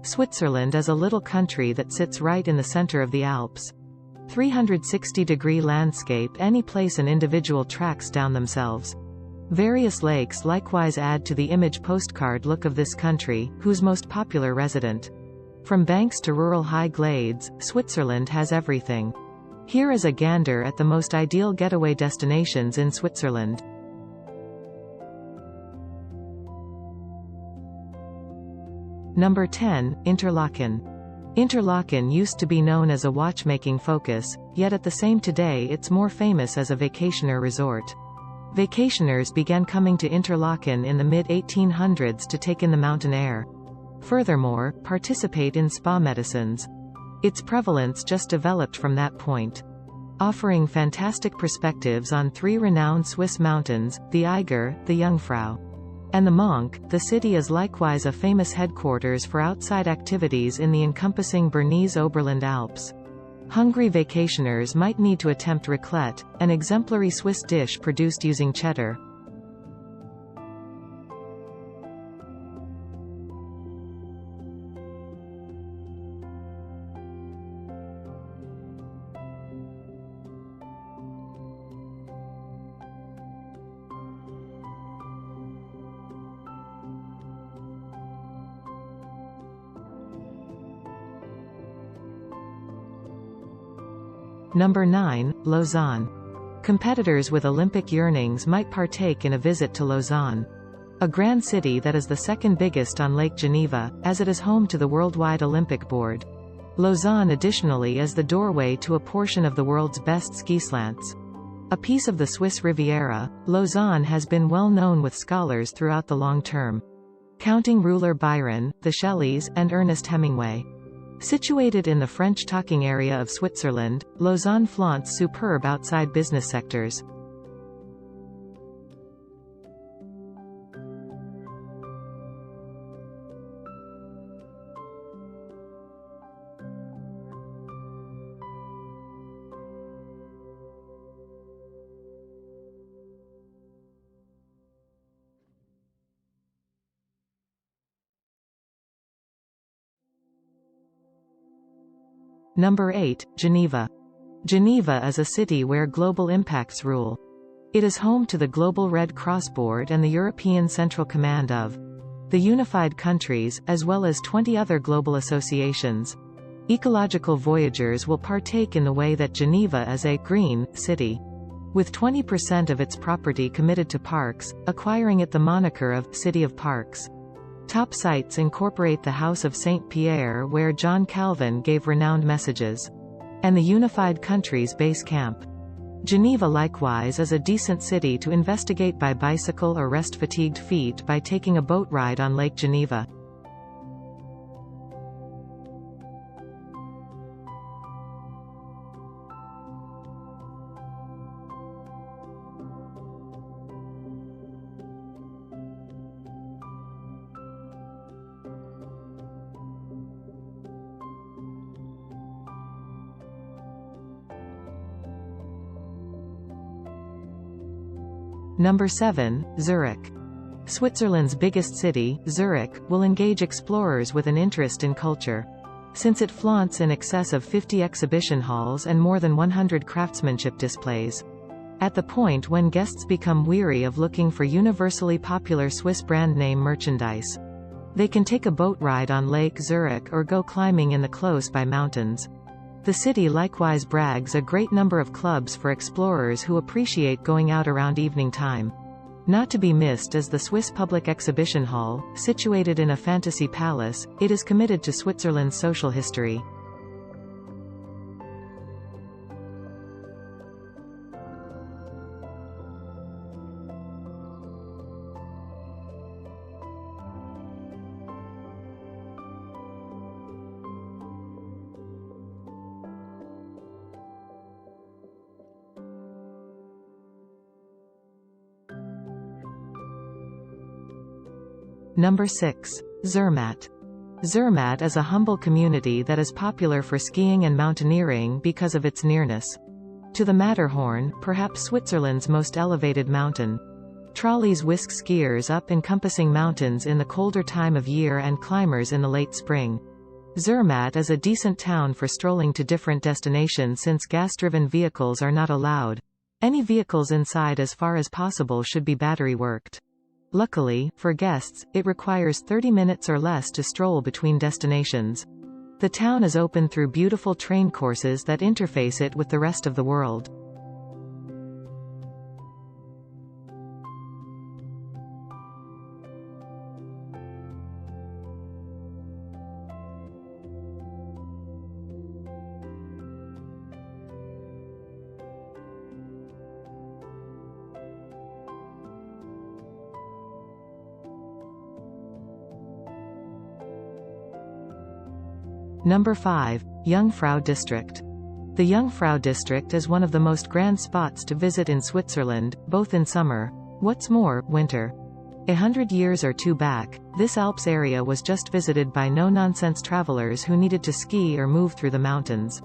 Switzerland is a little country that sits right in the center of the Alps. 360-degree landscape, any place and individual tracks down themselves. Various lakes likewise add to the image postcard look of this country, whose most popular resident. From banks to rural high glades, Switzerland has everything. Here is a gander at the most ideal getaway destinations in Switzerland. Number 10, Interlaken. Interlaken used to be known as a watchmaking focus, yet at the same today it's more famous as a vacationer resort. Vacationers began coming to Interlaken in the mid-1800s to take in the mountain air. Furthermore, participate in spa medicines. Its prevalence just developed from that point. Offering fantastic perspectives on three renowned Swiss mountains, the Eiger, the Jungfrau, and the Monk, the city is likewise a famous headquarters for outside activities in the encompassing Bernese Oberland Alps. Hungry vacationers might need to attempt raclette, an exemplary Swiss dish produced using cheddar. Number 9, Lausanne. Competitors with Olympic yearnings might partake in a visit to Lausanne. A grand city that is the second biggest on Lake Geneva, as it is home to the Worldwide Olympic Board. Lausanne additionally is the doorway to a portion of the world's best ski slants. A piece of the Swiss Riviera, Lausanne has been well known with scholars throughout the long term. Counting ruler Byron, the Shelleys, and Ernest Hemingway. Situated in the French-talking area of Switzerland, Lausanne flaunts superb outside business sectors. Number 8, Geneva. Geneva is a city where global impacts rule. It is home to the Global Red Cross Board and the European Central Command of the Unified Countries, as well as 20 other global associations. Ecological voyagers will partake in the way that Geneva is a green city. With 20% of its property committed to parks, acquiring it the moniker of City of Parks. Top sites incorporate the House of St. Pierre where John Calvin gave renowned messages, and the Unified Countries base camp. Geneva likewise is a decent city to investigate by bicycle or rest fatigued feet by taking a boat ride on Lake Geneva. Number 7, Zurich. Switzerland's biggest city, Zurich, will engage explorers with an interest in culture. Since it flaunts in excess of 50 exhibition halls and more than 100 craftsmanship displays. At the point when guests become weary of looking for universally popular Swiss brand name merchandise. They can take a boat ride on Lake Zurich or go climbing in the close-by mountains. The city likewise brags a great number of clubs for explorers who appreciate going out around evening time. Not to be missed is the Swiss Public Exhibition Hall, situated in a fantasy palace. It is committed to Switzerland's social history. Number 6, Zermatt. Zermatt is a humble community that is popular for skiing and mountaineering because of its nearness to the Matterhorn, perhaps Switzerland's most elevated mountain. Trolleys whisk skiers up encompassing mountains in the colder time of year and climbers in the late spring. Zermatt is a decent town for strolling to different destinations since gas-driven vehicles are not allowed. Any vehicles inside as far as possible should be battery-worked. Luckily, for guests, it requires 30 minutes or less to stroll between destinations. The town is open through beautiful train courses that interface it with the rest of the world. Number 5. Jungfrau District. The Jungfrau District is one of the most grand spots to visit in Switzerland, both in summer. What's more, winter. 100 years or two back, this Alps area was just visited by no-nonsense travelers who needed to ski or move through the mountains.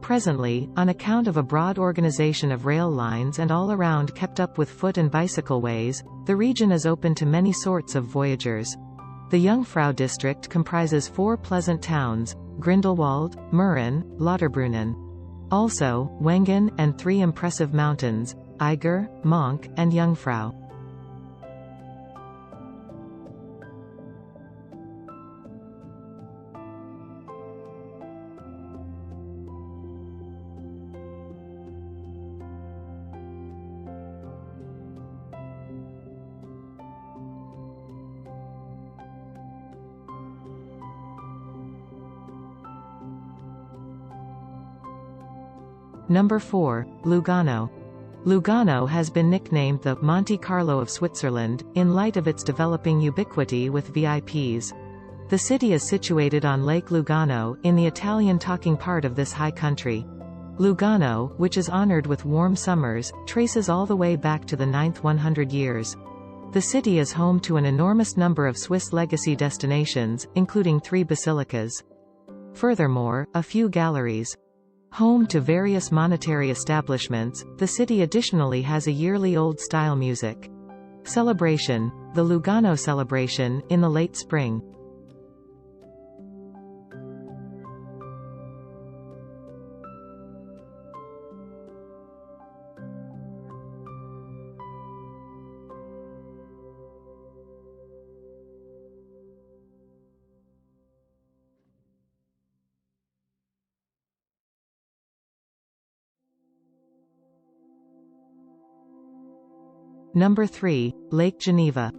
Presently, on account of a broad organization of rail lines and all around kept up with foot and bicycle ways, the region is open to many sorts of voyagers. The Jungfrau District comprises 4 pleasant towns: Grindelwald, Mürren, Lauterbrunnen. Also, Wengen and 3 impressive mountains: Eiger, Monk, and Jungfrau. Number 4. Lugano. Lugano has been nicknamed the Monte Carlo of Switzerland, in light of its developing ubiquity with VIPs. The city is situated on Lake Lugano, in the Italian-talking part of this high country. Lugano, which is honored with warm summers, traces all the way back to the 9th 100 years. The city is home to an enormous number of Swiss legacy destinations, including 3 basilicas. Furthermore, a few galleries. Home to various monetary establishments, the city additionally has a yearly old-style music celebration, the Lugano Celebration, in the late spring. Number 3. Lake Geneva.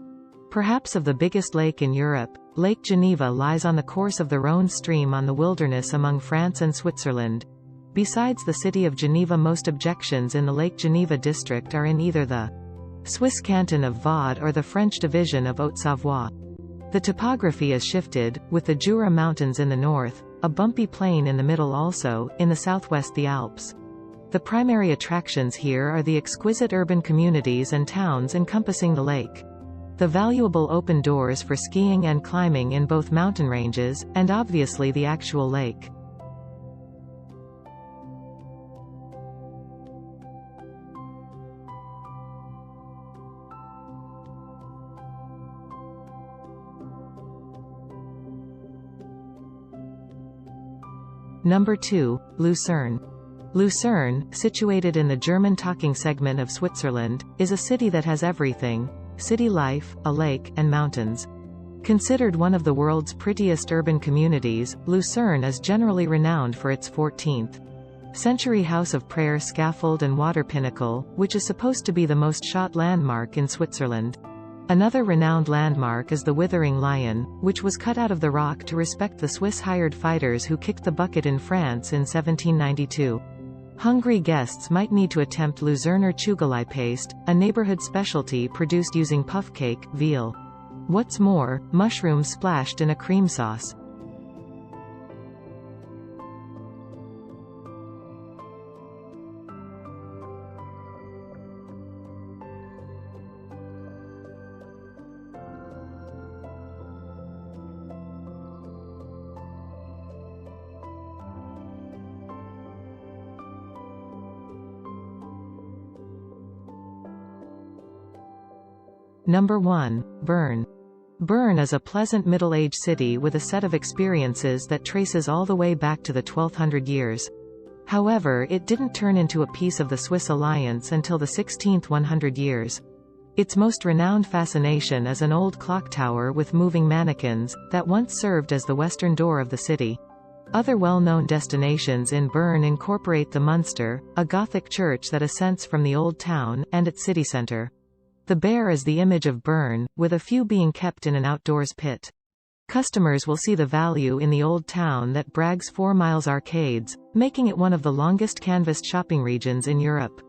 Perhaps of the biggest lake in Europe, Lake Geneva lies on the course of the Rhône stream on the wilderness among France and Switzerland. Besides the city of Geneva, most objections in the Lake Geneva district are in either the Swiss canton of Vaud or the French division of Haute-Savoie. The topography is shifted, with the Jura Mountains in the north, a bumpy plain in the middle, also, in the southwest the Alps. The primary attractions here are the exquisite urban communities and towns encompassing the lake. The valuable open doors for skiing and climbing in both mountain ranges, and obviously the actual lake. Number 2. Lucerne. Lucerne, situated in the German-talking segment of Switzerland, is a city that has everything: city life, a lake, and mountains. Considered one of the world's prettiest urban communities, Lucerne is generally renowned for its 14th century house of prayer scaffold and water pinnacle, which is supposed to be the most shot landmark in Switzerland. Another renowned landmark is the Withering Lion, which was cut out of the rock to respect the Swiss hired fighters who kicked the bucket in France in 1792. Hungry guests might need to attempt Luzerner Zugelei paste, a neighborhood specialty produced using puff cake, veal. What's more, mushrooms splashed in a cream sauce. Number 1. Bern. Bern is a pleasant middle-age city with a set of experiences that traces all the way back to the 1200 years. However, it didn't turn into a piece of the Swiss alliance until the 16th 100 years. Its most renowned fascination is an old clock tower with moving mannequins, that once served as the western door of the city. Other well-known destinations in Bern incorporate the Münster, a Gothic church that ascends from the old town, and its city centre. The bear is the image of Bern, with a few being kept in an outdoors pit. Customers will see the value in the old town that brags 4 miles arcades, making it one of the longest canvassed shopping regions in Europe.